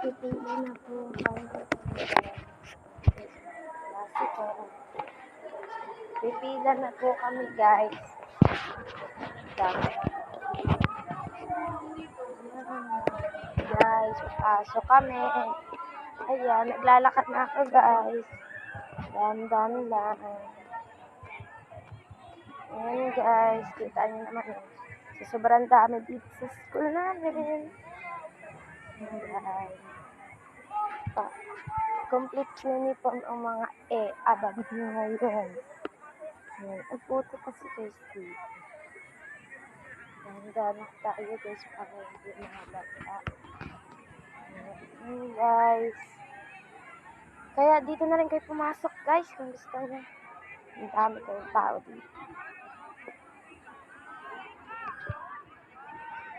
Pipila na po kami. Pipila na po kami, guys. Guys, pasok kami. Ayan, naglalakad na ako, guys. Dandan lang. Ayan, guys. Kita niyo naman. So, sobrang dami dito sa school namin. Ayan, guys. Complete uniform ang mga abag nyo ngayon. Ayan, ang puto kasi, guys, dito. Dandan tayo, guys, para hindi mahalata. Ayan, guys. Kaya dito na rin kayo pumasok, guys, kung gusto nyo. Ang dami kayong tao dito.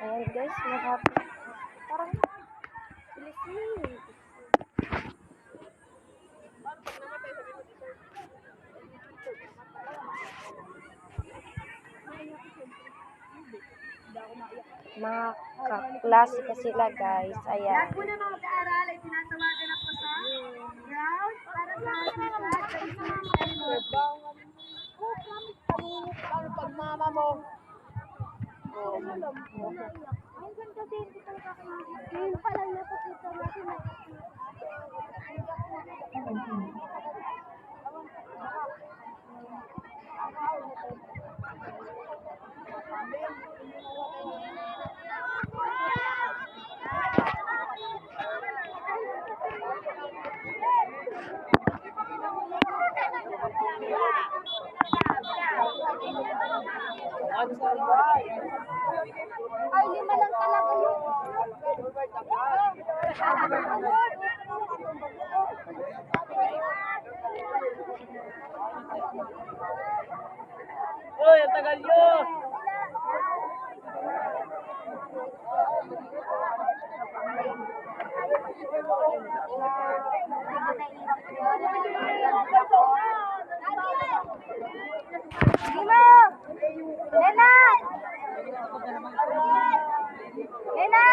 Ayan, guys, marami. Parang bilis. Mga kaklase pa sila, guys. Ayan. Lahat po na mga mag-aaral ay tinatawagan ako sa ground para sa ating pag mama mo. Hanggang kasi hindi ka nakakamakas. Ngayon pa lang napakita natin na. Ay, 5 lang talaga yun. Hoy, ang tagal nyo! Lima! Lena! Lena!